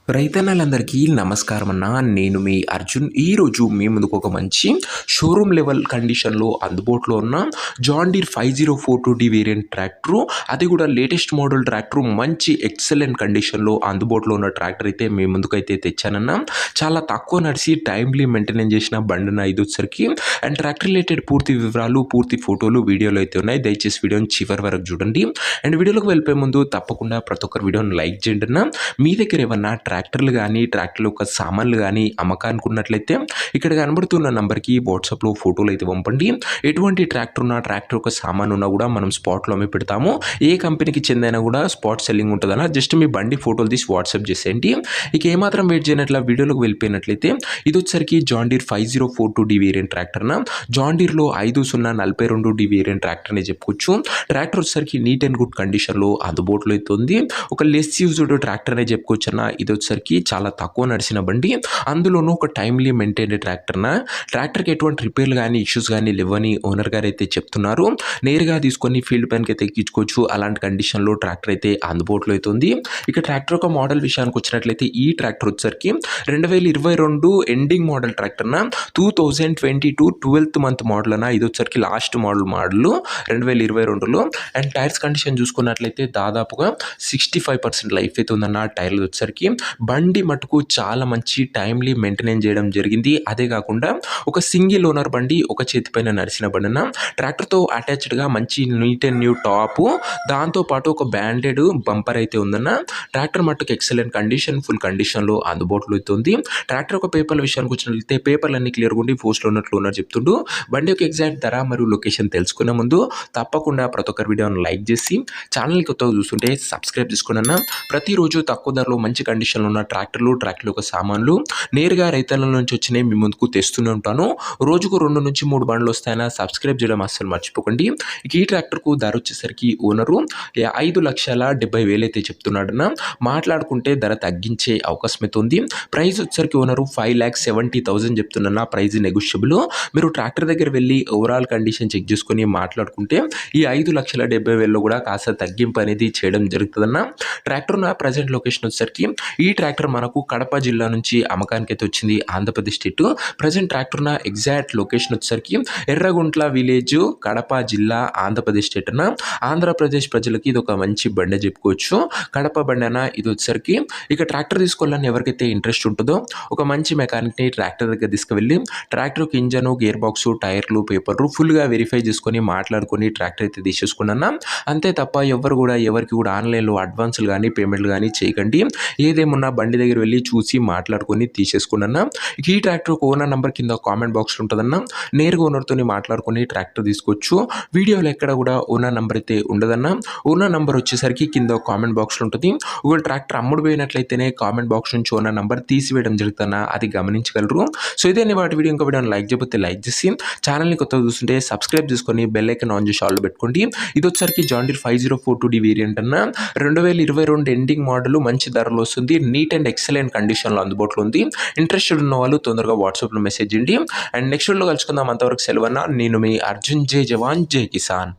రైతన్నలందరికీ నమస్కారం అన్న. నేను మీ అర్జున్. ఈరోజు మీ ముందుకు ఒక మంచి షోరూమ్ లెవెల్ కండిషన్లో అందుబాటులో ఉన్న John Deere 5042D variant tractor, అది కూడా లేటెస్ట్ మోడల్ ట్రాక్టరు, మంచి ఎక్సలెంట్ కండిషన్లో అందుబాటులో ఉన్న ట్రాక్టర్ అయితే మీ ముందుకైతే తెచ్చానన్న. చాలా తక్కువ నడిచి టైమ్లీ మెయింటెనెన్స్ చేసిన బండిన ఇది వచ్చరికి. అండ్ ట్రాక్టర్ రిలేటెడ్ పూర్తి వివరాలు, పూర్తి ఫోటోలు వీడియోలో అయితే ఉన్నాయి. దయచేసి వీడియోని చివరి వరకు చూడండి. అండ్ వీడియోలోకి వెళ్ళిపోయే ముందు తప్పకుండా ప్రతి ఒక్కరు వీడియోని లైక్ చేయండి అన్న. మీ దగ్గర ఏమన్నా ట్రాక్టర్లు కానీ ట్రాక్టర్ల యొక్క సామాన్లు కానీ అమ్మకానికి ఉన్నట్లయితే ఇక్కడ కనబడుతున్న నంబర్కి వాట్సాప్లో ఫోటోలు అయితే పంపండి. ఎటువంటి ట్రాక్టర్ ఉన్నా, ట్రాక్టర్ యొక్క సామాన్ ఉన్నా కూడా మనం స్పాట్లో అమ్మి పెడతాము. ఏ కంపెనీకి చెందైనా కూడా స్పాట్ సెల్లింగ్ ఉంటుందన్న. జస్ట్ మీ బండి ఫోటోలు తీసి వాట్సాప్ చేసేయండి. ఇక ఏమాత్రం వెయిట్ చేయనట్ల వీడియోలోకి వెళ్ళిపోయినట్లయితే ఇది వచ్చరికి జాన్ డీర్ 5042D వేరియంట్ ట్రాక్టర్న. జాన్ డీర్లో 5042D వేరియంట్ ట్రాక్టర్ అని చెప్పుకోవచ్చు. ట్రాక్టర్ వచ్చరికి నీట్ అండ్ గుడ్ కండిషన్లో అందుబాటులో అయితే ఉంది. ఒక లెస్ యూజ్డ్ ట్రాక్టర్ అనే చెప్పుకోవచ్చు అన్న. ఇది వచ్చరికి చాలా తక్కువ నడిచిన బండి, అందులోనూ ఒక టైమ్లీ మెయింటైన్ ట్రాక్టర్న. ట్రాక్టర్కి ఎటువంటి రిపేర్లు కానీ ఇష్యూస్ కానీ లేవని ఓనర్ గారు అయితే చెప్తున్నారు. నేరుగా తీసుకొని ఫీల్డ్ పైనకి అయితే ఎక్కించుకోవచ్చు. అలాంటి కండిషన్లో ట్రాక్టర్ అయితే అందుబాటులో అయితే ఉంది. ఇక ట్రాక్టర్ యొక్క మోడల్ విషయానికి వచ్చినట్లయితే ఈ ట్రాక్టర్ వచ్చరికి 2022 ఎండింగ్ మోడల్ ట్రాక్టర్న. 2022 12th మంత్ మోడల్ అన్న. ఇది వచ్చరికి లాస్ట్ మోడల్ 2022లో. అండ్ టైర్స్ కండిషన్ చూసుకున్నట్లయితే దాదాపుగా 65% లైఫ్ అయితే ఉందన్న టైర్లు వచ్చరికి. బండి మటుకు చాలా మంచి టైమ్లీ మెయింటెనెన్స్ చేయడం జరిగింది. అదే కాకుండా ఒక సింగిల్ ఓనర్ బండి, ఒక చేతిపైన నడిచిన బండిన. ట్రాక్టర్తో అటాచ్డ్గా మంచి నీట్ అండ్ న్యూ టాపు, దాంతోపాటు ఒక బ్యాండెడ్ బంపర్ అయితే ఉందన్న. ట్రాక్టర్ మట్టుకు ఎక్సలెంట్ కండిషన్, ఫుల్ కండిషన్లో అందుబాటులో అయితే ఉంది. ట్రాక్టర్ ఒక పేపర్ల విషయానికి వచ్చినట్లయితే పేపర్లు అన్ని క్లియర్గా ఉండి పోస్ట్లో ఉన్నట్లు ఉన్నారు చెప్తుండు. బండి యొక్క ఎగ్జాక్ట్ ధర మరియు లొకేషన్ తెలుసుకునే ముందు తప్పకుండా ప్రతి ఒక్కరి వీడియోని లైక్ చేసి ఛానల్ని కొత్తగా చూస్తుంటే సబ్స్క్రైబ్ చేసుకున్నా. ప్రతిరోజు తక్కువ ధరలో మంచి కండిషన్లో ఉన్న ట్రాక్టర్ల యొక్క సామాన్లు నేరుగా రైతుల నుంచి వచ్చినాయి మీ ముందుకు తెస్తూనే ఉంటాను. రోజుకు 2 నుంచి 3 బండ్లు వస్తాయన్నా. సబ్స్క్రైబ్ చేయడం అస్సలు మర్చిపోకండి. ఇక ఈ ట్రాక్టర్కు ధర వచ్చేసరికి ఓనరు 5,70,000 అయితే చెప్తున్నాడన్న. మాట్లాడుకుంటే ధర తగ్గించే అవకాశం అయితే ఉంది. ప్రైస్ వచ్చేసరికి ఓనరు 5,70,000 చెప్తున్నా. Praise negotiable. మీరు ట్రాక్టర్ దగ్గర వెళ్ళి ఓవరాల్ కండిషన్ చెక్ చేసుకొని మాట్లాడుకుంటే ఈ 5,70,000 కూడా కాస్త తగ్గింపు అనేది చేయడం జరుగుతుందన్న. ట్రాక్టర్ ఉన్న ప్రజెంట్ లొకేషన్ వచ్చేసరికి ఈ ట్రాక్టర్ మనకు కడప జిల్లా నుంచి అమ్మకానికి అయితే వచ్చింది, ఆంధ్రప్రదేశ్ స్టేట్. ప్రజెంట్ ట్రాక్టర్ ఉన్న ఎగ్జాక్ట్ లొకేషన్ వచ్చేసరికి ఎర్రగుంట్ల విలేజ్, కడప జిల్లా, ఆంధ్రప్రదేశ్ స్టేట్ అన్న. ఆంధ్రప్రదేశ్ ప్రజలకి ఇది ఒక మంచి బండి చెప్పుకోవచ్చు. కడప బండి అన్న ఇది వచ్చేసరికి. ఇక ట్రాక్టర్ తీసుకోవాలని ఎవరికైతే ఇంట్రెస్ట్ ఉంటుందో ఒక మంచి మెకానిక్ని ట్రాక్టర్ దగ్గర తీసుకువెళ్ళి ట్రాక్టర్కి ఇంజను, గేర్ బాక్సు, టైర్లు, పేపర్లు ఫుల్గా వెరిఫై చేసుకొని మాట్లాడుకొని ట్రాక్టర్ అయితే తీసేసుకున్నా. అంతే తప్ప ఎవరికి కూడా ఆన్లైన్లో అడ్వాన్సులు కానీ పేమెంట్లు కానీ చేయకండి. ఏదేమున్నా బండి దగ్గర వెళ్ళి చూసి మాట్లాడుకొని తీసేసుకున్నా. ఈ ట్రాక్టర్ ఓనర్ నెంబర్ కింద కామెంట్ బాక్స్లో ఉంటుందన్న. నేరుగా ఓనర్తో మాట్లాడుకొని ట్రాక్టర్ తీసుకోవచ్చు. వీడియోలో ఎక్కడ కూడా ఓనర్ నెంబర్ అయితే ఉండదన్న. ఓనర్ నెంబర్ వచ్చేసరికి కింద కామెంట్ బాక్స్లో ఉంటుంది. ఒకవేళ ట్రాక్టర్ అమ్ముడు పోయినట్లయితేనే కామెంట్ బాక్స్ నుంచి ఓనర్ నెంబర్ తీసివేయడం జరుగుతుందన్న. అది గమనించగలరు. సో ఇదే వాటి వీడియో. ఇంకా వీడియోని లైక్ చేయకపోతే లైక్ చేసి ఛానల్ని కొత్తగా చూస్తుంటే సబ్స్క్రైబ్ చేసుకొని బెల్ ఐకాన్ ఆన్ చేసి ఆల్ పెట్టుకోండి. ఇది వచ్చరికి జాన్ డీర్ 5042D వేరియంట్ అన్న. 2022 ఎండింగ్ మోడల్, మంచి ధరలో వస్తుంది. నీట్ అండ్ ఎక్సలెంట్ కండిషన్లో అందుబాటులో ఉంది. ఇంట్రెస్టెడ్ ఉన్న వాళ్ళు తొందరగా వాట్సాప్లో మెసేజ్ చేయండి. అండ్ నెక్స్ట్ వీడియోలో కలుసుకుందాం. అంతవరకు సెలవు అన్న. నేను మీ అర్జున్. జై జవాన్, జై కిసాన్.